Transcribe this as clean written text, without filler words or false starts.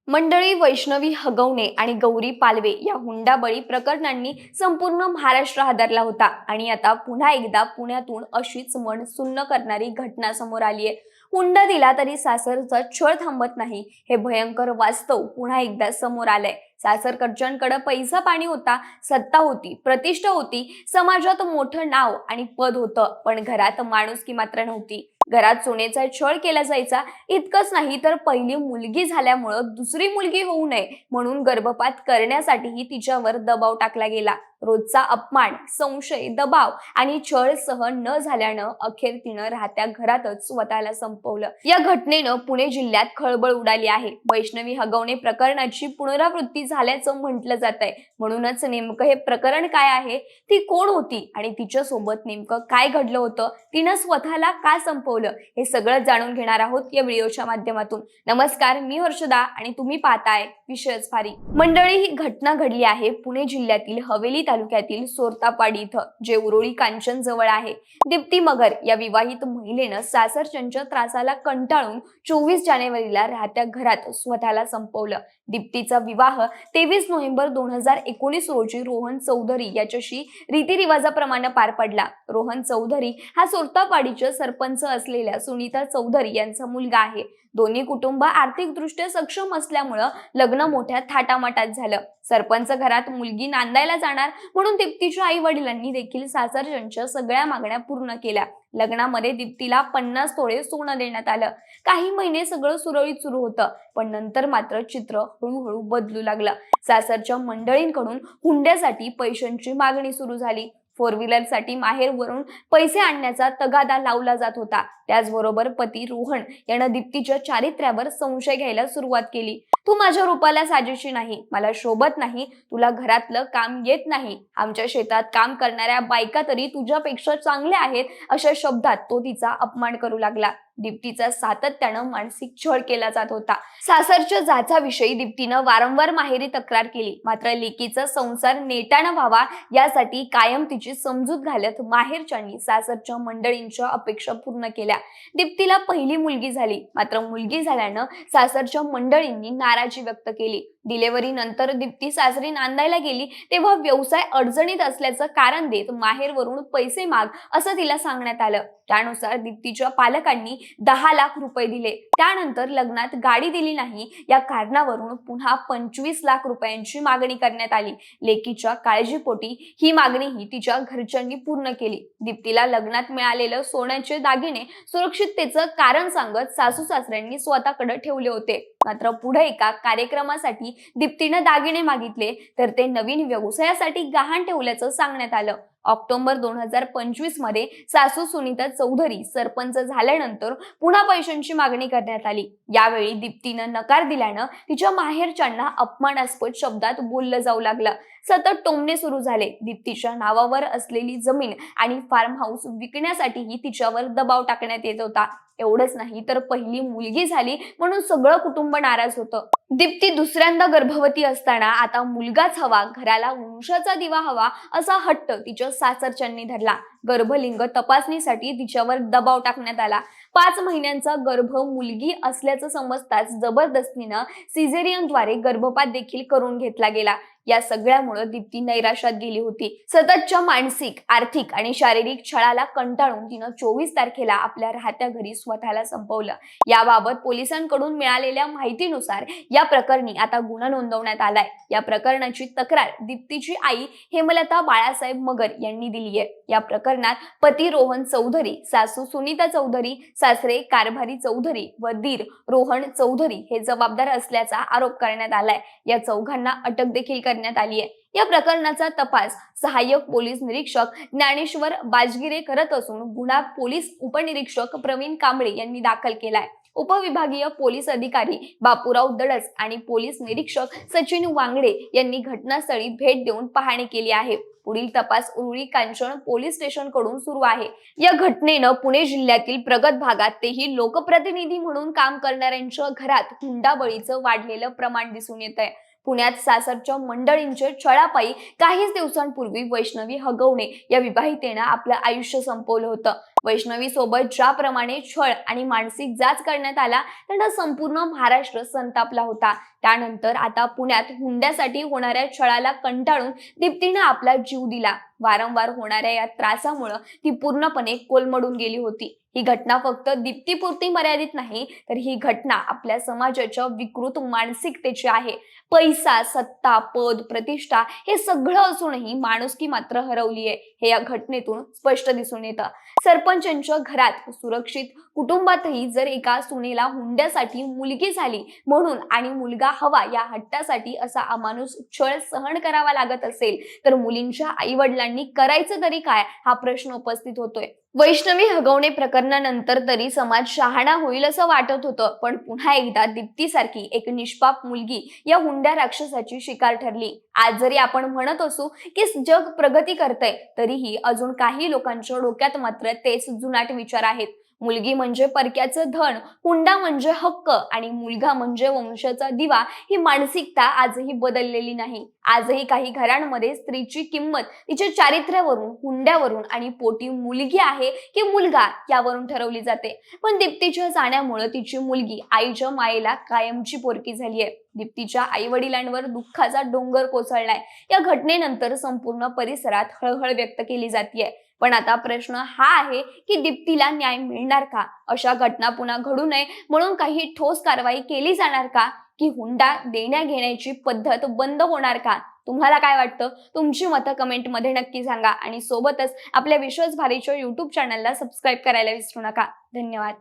मंडळी, वैष्णवी हगवणे आणि गौरी पालवे या हुंडाबळी प्रकरणांनी संपूर्ण महाराष्ट्र हादरला होता आणि आता पुन्हा एकदा पुण्यातून अशीच मन सुन्न करणारी घटना समोर आली आहे। हुंडा दिला तरी सासरचा छळ थांबत नाही, हे भयंकर वास्तव पुन्हा एकदा समोर आलंय। सासरकडच्यांकडे पैसा पाणी होता, सत्ता होती, प्रतिष्ठा होती, समाजात मोठं नाव आणि पद होतं, पण घरात माणुसकी मात्र नव्हती। घरात सोन्याचा छळ केला जायचा। इतकंच नाही तर पहिली मुलगी झाल्यामुळे दुसरी मुलगी होऊ नये म्हणून गर्भपात करण्यासाठीही तिच्यावर दबाव टाकला गेला। रोजचा अपमान, संशय, दबाव आणि छळ सहन न झाल्यानं अखेर तिनं राहत्या घरातच स्वतःला संपवलं। या घटनेनं पुणे जिल्ह्यात खळबळ उडाली आहे। वैष्णवी हगवणे प्रकरणाची पुनरावृत्ती झाल्याचं म्हटलं जातंय। म्हणूनच नेमकं हे प्रकरण काय आहे, ती कोण होती आणि तिच्या सोबत नेमकं काय घडलं होतं, तिनं स्वतःला का संपवलं, हे सगळं जाणून घेणार आहोत या व्हिडिओच्या माध्यमातून। नमस्कार, मी हर्षदा आणि तुम्ही पाहताय विशेष भारी। मंडळी, ही घटना घडली आहे पुणे जिल्ह्यातील हवेली तालुक्यातील सोरतापाडी इथं, जे उरोळी कांचन जवळ आहे। दीप्ती मगर या विवाहित महिलेनं सासरच्यांच्या त्रासाला कंटाळून 24 जानेवारीला राहत्या घरात स्वतःला संपवलं। दीप्तीचा विवाह 23 नोव्हेंबर 2019 रोजी रोहन चौधरी याच्याशी रीतिरिवाजाप्रमाणे पार पडला। रोहन चौधरी हा सोरतापाडीचे सरपंच असलेल्या सुनीता चौधरी यांचा मुलगा आहे। दोन्ही कुटुंब आर्थिकदृष्ट्या सक्षम असल्यामुळे लग्न मोठ्या थाटामाटात झालं। सरपंच घरात मुलगी नांदायला जाणार म्हणून दीप्तीच्या आई वडिलांनी देखील सासरच्यांच्या सगळ्या मागण्या पूर्ण केल्या। लग्नामध्ये दीप्तीला 50 तोळे सोनं देण्यात आलं। काही महिने सगळं सुरळीत सुरू होतं, पण नंतर मात्र चित्र हळूहळू बदलू लागलं। सासरच्या मंडळींकडून हुंड्यासाठी पैशांची मागणी सुरू झाली। 4 व्हीलरसाठी माहेरवरून पैसे आणण्याचा तगादा लावला जात होता। त्याचबरोबर पती रोहन यानं दीप्तीच्या चारित्र्यावर संशय घ्यायला सुरुवात केली। तू माझ्या रूपाला साजेशी नाही, मला शोभत नाही, तुला घरातलं काम येत नाही, आमच्या शेतात काम करणाऱ्या बायका तरी तुझ्यापेक्षा चांगल्या आहेत, अशा शब्दात तो तिचा अपमान करू लागला। दीप्तीचा सातत्यानं मानसिक छळ केला जात होता। सासरच्या जाचाविषयी दीप्तीनं वारंवार माहेरी तक्रार केली, मात्र लेकीचा संसार नेटानं व्हावा यासाठी कायम तिची समजूत घालत माहेरच्यांनी सासरच्या मंडळींच्या अपेक्षा पूर्ण केल्या। दीप्तीला पहिली मुलगी झाली, मात्र मुलगी झाल्यानं सासरच्या मंडळींनी नाराजी व्यक्त केली। डिलेव्हरी नंतर दीप्ती सासरी नांदायला गेली तेव्हा व्यवसाय अडचणीत असल्याचं कारण देत माहेरवरून पैसे माग असं तिला सांगण्यात आलं। त्यानुसार दीप्तीच्या पालकांनी 10 लाख रुपये दिले। त्यानंतर लग्नात गाडी दिली नाही या कारणावरून पुन्हा 25 लाख रुपयांची मागणी करण्यात आली। लेकीच्या काळजीपोटी ही मागणीही तिच्या घरच्यांनी पूर्ण केली। दीप्तीला लग्नात मिळालेलं सोन्याचे दागिने सुरक्षिततेचं कारण सांगत सासू सासऱ्यांनी स्वतःकडे ठेवले होते। मात्र पुढे एका कार्यक्रमासाठी दीप्तीनं दागिने मागितले तर ते नवीन व्यवसायासाठी गहाण ठेवल्याचं सांगण्यात आलं। ऑक्टोबर 2025 मध्ये सासू सुनीता चौधरी सरपंच झाल्यानंतर पुन्हा पैशांची मागणी करण्यात आली। यावेळी दीप्तीनं नकार दिल्यानं तिच्या माहेरच्यांना अपमानास्पद शब्दात बोललं जाऊ लागलं। सतत टोमणे सुरू झाले। दीप्तीच्या नावावर असलेली जमीन आणि फार्म हाऊस विकण्यासाठीही तिच्यावर दबाव टाकण्यात येत होता। एवढंच नाही तर पहिली मुलगी झाली म्हणून सगळं कुटुंब नाराज होतं। दीप्ती दुसऱ्यांदा गर्भवती असताना आता मुलगाच हवा, घराला वंशाचा दिवा हवा असा हट्ट तिच्या सासरच्यांनी धरला। गर्भलिंग तपासणीसाठी तिच्यावर दबाव टाकण्यात आला। 5 महिन्यांचा गर्भ मुलगी असल्याचं समजताच जबरदस्तीनं सिझेरियनद्वारे गर्भपात देखील करून घेतला गेला। या सगळ्यामुळे दीप्ती नैराश्यात गेली होती। सततच्या मानसिक, आर्थिक आणि शारीरिक छळाला कंटाळून तिनं 24 तारखेला आपल्या राहत्या घरी स्वतःला संपवलं। याबाबत पोलिसांकडून मिळालेल्या माहितीनुसार या प्रकरणी आता गुन्हा नोंदवण्यात आलाय। या प्रकरणाची तक्रार दीप्तीची आई हेमलता बाळासाहेब मगर यांनी दिली आहे। या प्रकरणात पती रोहन चौधरी, सासू सुनीता चौधरी, सासरे कारभारी चौधरी व दीर रोहन चौधरी हे जबाबदार असल्याचा आरोप करण्यात आलाय। या चौघांना अटक देखील करण्यात आली आहे। या प्रकरणाचा तपास सहाय्यक पोलीस निरीक्षक ज्ञानेश्वर बाजगिरे करत असून गुन्हा पोलीस उपनिरीक्षक प्रवीण कांबळे यांनी दाखल केलाय। उपविभागीय पोलीस अधिकारी बापूराव दडस आणि पोलीस निरीक्षक सचिन वांगडे यांनी घटनास्थळी भेट देऊन पाहणी केली आहे। पुढील तपास उरुळी कांचन पोलीस स्टेशन कडून सुरू आहे। या घटनेनं पुणे जिल्ह्यातील प्रगत भागात तेही लोकप्रतिनिधी म्हणून काम करणाऱ्यांच्या घरात हुंडाबळीचं वाढलेलं प्रमाण दिसून येतंय। पुण्यात सासरच्या मंडळींच्या छळापायी काहीच दिवसांपूर्वी वैष्णवी हगवणे या विवाहितेनं आपलं आयुष्य संपवलं होतं। वैष्णवी सोबत ज्याप्रमाणे छळ आणि मानसिक जाच करण्यात आला त्यानं संपूर्ण महाराष्ट्र संतापला होता. त्यानंतर आता पुण्यात हुंड्यासाठी होणाऱ्या छळाला कंटाळून दीप्तीनं आपला जीव दिला. वारंवार होणाऱ्या या त्रासामुळे ती पूर्णपणे कोलमडून गेली होती. ही घटना फक्त दीप्तीपुरती मर्यादित नाही, तर ही घटना आपल्या समाजाच्या विकृत मानसिकतेची आहे. पैसा, सत्ता, पद, प्रतिष्ठा हे सगळं असूनही माणुसकी मात्र हरवली आहे, हे या घटनेतून स्पष्ट दिसून येतं. सरपंचांच्या घरात सुरक्षित कुटुंबातही जर एका सुनेला हुंड्यासाठी मुलगी झाली म्हणून आणि मुलगा हवा या हट्टासाठी असा अमानुष छळ सहन करावा लागत असेल, तर मुलींच्या आई वडिलांनी करायचं तरी काय, हा प्रश्न उपस्थित होतोय. वैष्णवी हगवणे प्रकरणानंतर तरी समाज शहाणा होईल असं वाटत होतं, पण पुन्हा एकदा दीप्तीसारखी एक निष्पाप मुलगी या हुंड्या राक्षसाची शिकार ठरली. आज जरी आपण म्हणत असू की जग प्रगती करतंय, तरीही अजून काही लोकांच्या डोक्यात मात्र तेच जुनाट विचार आहेत. मुलगी म्हणजे परक्याचं धन, हुंडा म्हणजे हक्क आणि मुलगा म्हणजे वंशाचा दिवा, ही मानसिकता आजही बदललेली नाही. आजही काही घरांमध्ये स्त्रीची किंमत तिच्या चारित्र्यावरून, हुंड्यावरून आणि पोटी मुलगी आहे की मुलगा यावरून ठरवली जाते. पण दीप्तीच्या जाण्यामुळे तिची मुलगी आईच्या मायेला कायमची पोरकी झाली आहे. दीप्तीच्या आई वडिलांवर दुःखाचा डोंगर कोसळलाय. या घटनेनंतर संपूर्ण परिसरात हळहळ व्यक्त केली जाते. पण आता प्रश्न हा आहे की दीप्तीला न्याय मिळणार का? अशा घटना पुन्हा घडू नये म्हणून काही ठोस कारवाई केली जाणार का? की हुंडा देण्या घेण्याची पद्धत बंद होणार का? तुम्हाला काय वाटतं? तुमची मतं कमेंटमध्ये नक्की सांगा आणि सोबतच आपल्या विश्वास भारीच्या YouTube चॅनलला सबस्क्राईब करायला विसरू नका. धन्यवाद.